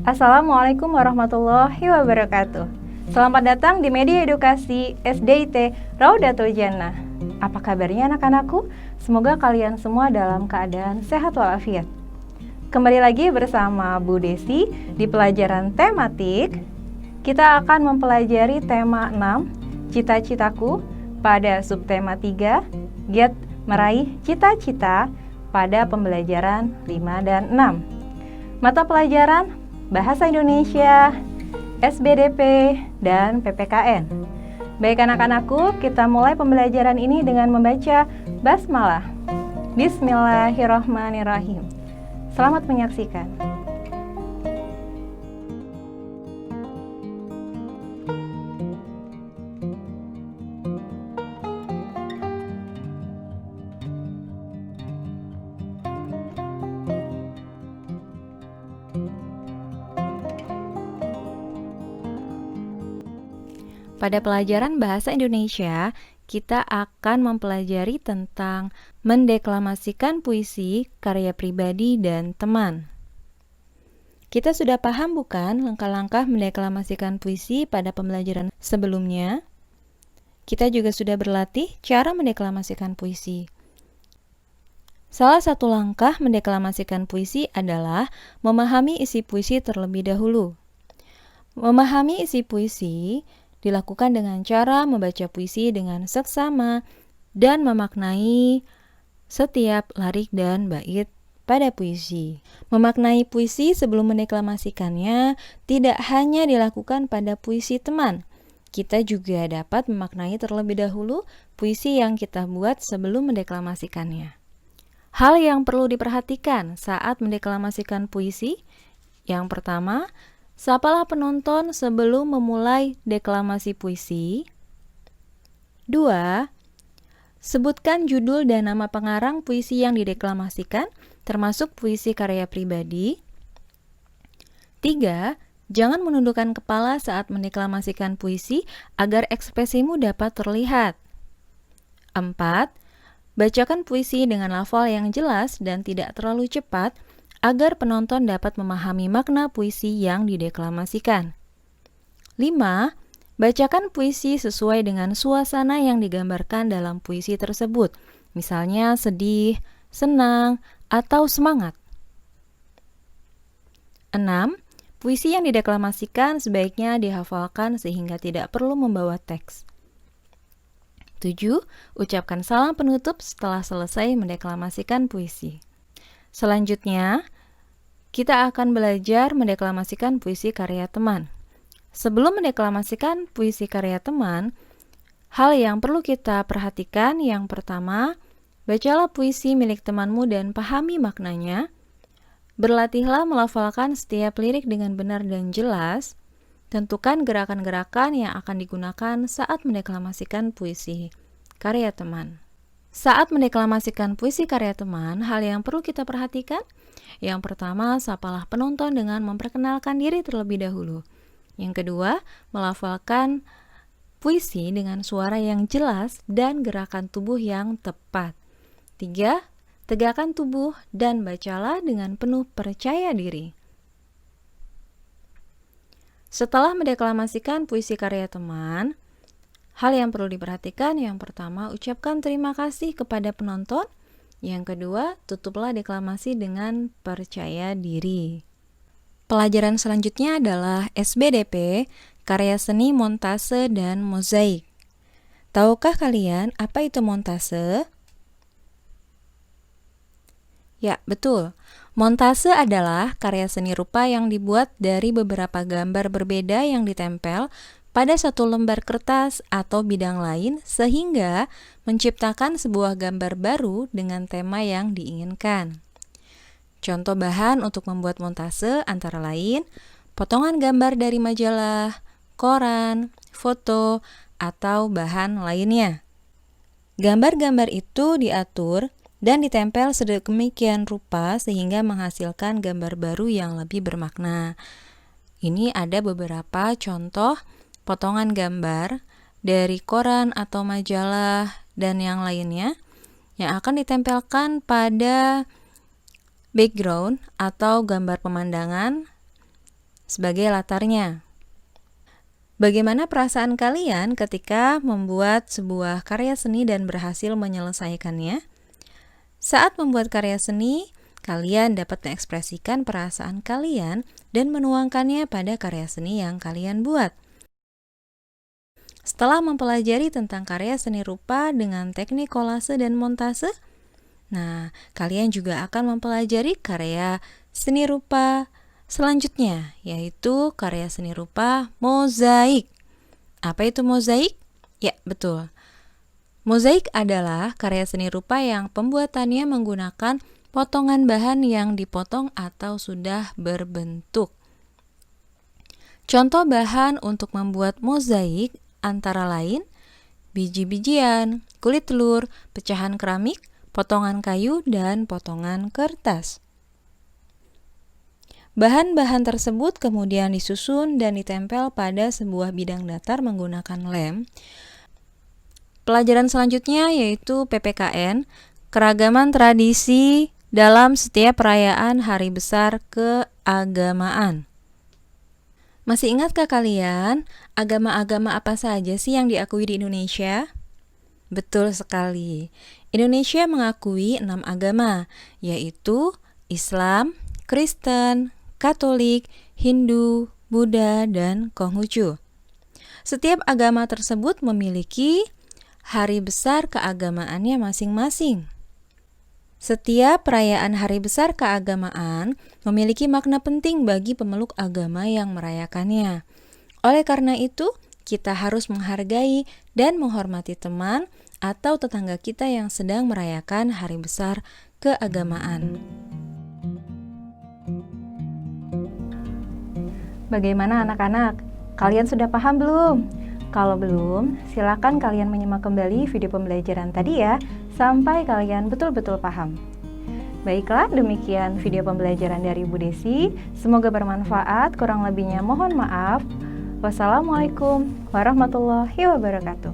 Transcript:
Assalamualaikum warahmatullahi wabarakatuh. Selamat datang di media edukasi SDIT Raudatul Jannah. Apa kabarnya anak-anakku? Semoga kalian semua dalam keadaan sehat walafiat. Kembali lagi bersama Bu Desi di pelajaran tematik. Kita akan mempelajari tema 6, cita-citaku, pada subtema 3, giat meraih cita-cita, pada pembelajaran 5 dan 6. Mata pelajaran Bahasa Indonesia, SBDP, dan PPKN. Baik anak-anakku, kita mulai pembelajaran ini dengan membaca basmalah. Bismillahirrahmanirrahim. Selamat menyaksikan. Pada pelajaran Bahasa Indonesia, kita akan mempelajari tentang mendeklamasikan puisi, karya pribadi, dan teman. Kita sudah paham bukan langkah-langkah mendeklamasikan puisi pada pembelajaran sebelumnya? Kita juga sudah berlatih cara mendeklamasikan puisi. Salah satu langkah mendeklamasikan puisi adalah memahami isi puisi terlebih dahulu. Memahami isi puisi dilakukan dengan cara membaca puisi dengan seksama dan memaknai setiap lirik dan bait pada puisi. Memaknai puisi sebelum mendeklamasikannya tidak hanya dilakukan pada puisi teman. Kita juga dapat memaknai terlebih dahulu puisi yang kita buat sebelum mendeklamasikannya. Hal yang perlu diperhatikan saat mendeklamasikan puisi, yang pertama, sapalah penonton sebelum memulai deklamasi puisi. 2. Sebutkan judul dan nama pengarang puisi yang dideklamasikan, termasuk puisi karya pribadi. 3. Jangan menundukkan kepala saat mendeklamasikan puisi agar ekspresimu dapat terlihat. 4. Bacakan puisi dengan lafal yang jelas dan tidak terlalu cepat, agar penonton dapat memahami makna puisi yang dideklamasikan. 5. Bacakan puisi sesuai dengan suasana yang digambarkan dalam puisi tersebut, misalnya sedih, senang, atau semangat. 6. Puisi yang dideklamasikan sebaiknya dihafalkan sehingga tidak perlu membawa teks. 7. Ucapkan salam penutup setelah selesai mendeklamasikan puisi. Selanjutnya, kita akan belajar mendeklamasikan puisi karya teman. Sebelum mendeklamasikan puisi karya teman, hal yang perlu kita perhatikan yang pertama, bacalah puisi milik temanmu dan pahami maknanya. Berlatihlah melafalkan setiap lirik dengan benar dan jelas. Tentukan gerakan-gerakan yang akan digunakan saat mendeklamasikan puisi karya teman. Saat mendeklamasikan puisi karya teman, hal yang perlu kita perhatikan, yang pertama, sapalah penonton dengan memperkenalkan diri terlebih dahulu. Yang kedua, melafalkan puisi dengan suara yang jelas dan gerakan tubuh yang tepat. 3. Tegakkan tubuh dan bacalah dengan penuh percaya diri. Setelah mendeklamasikan puisi karya teman, hal yang perlu diperhatikan, yang pertama, ucapkan terima kasih kepada penonton. Yang kedua, tutuplah deklamasi dengan percaya diri. Pelajaran selanjutnya adalah SBDP, karya seni montase dan mozaik. Tahukah kalian apa itu montase? Ya, betul. Montase adalah karya seni rupa yang dibuat dari beberapa gambar berbeda yang ditempel pada satu lembar kertas atau bidang lain sehingga menciptakan sebuah gambar baru dengan tema yang diinginkan. Contoh bahan untuk membuat montase antara lain potongan gambar dari majalah, koran, foto, atau bahan lainnya. Gambar-gambar itu diatur dan ditempel sedemikian rupa sehingga menghasilkan gambar baru yang lebih bermakna. Ini ada beberapa contoh potongan gambar dari koran atau majalah dan yang lainnya yang akan ditempelkan pada background atau gambar pemandangan sebagai latarnya. Bagaimana perasaan kalian ketika membuat sebuah karya seni dan berhasil menyelesaikannya? Saat membuat karya seni, kalian dapat mengekspresikan perasaan kalian dan menuangkannya pada karya seni yang kalian buat. Setelah mempelajari tentang karya seni rupa dengan teknik kolase dan montase, kalian juga akan mempelajari karya seni rupa selanjutnya, yaitu karya seni rupa mozaik. Apa itu mozaik? Ya, betul. Mozaik adalah karya seni rupa yang pembuatannya menggunakan potongan bahan yang dipotong atau sudah berbentuk. Contoh bahan untuk membuat mozaik antara lain biji-bijian, kulit telur, pecahan keramik, potongan kayu, dan potongan kertas. Bahan-bahan tersebut kemudian disusun dan ditempel pada sebuah bidang datar menggunakan lem. Pelajaran selanjutnya yaitu PPKN, keragaman tradisi dalam setiap perayaan hari besar keagamaan. Masih ingatkah kalian agama-agama apa saja sih yang diakui di Indonesia? Betul sekali. Indonesia mengakui 6 agama, yaitu Islam, Kristen, Katolik, Hindu, Buddha, dan Konghucu. Setiap agama tersebut memiliki hari besar keagamaannya masing-masing. Setiap perayaan hari besar keagamaan memiliki makna penting bagi pemeluk agama yang merayakannya. Oleh karena itu, kita harus menghargai dan menghormati teman atau tetangga kita yang sedang merayakan hari besar keagamaan. Bagaimana anak-anak? Kalian sudah paham belum? Kalau belum, silakan kalian menyimak kembali video pembelajaran tadi ya, sampai kalian betul-betul paham. Baiklah, demikian video pembelajaran dari Bu Desi. Semoga bermanfaat, kurang lebihnya mohon maaf. Wassalamualaikum warahmatullahi wabarakatuh.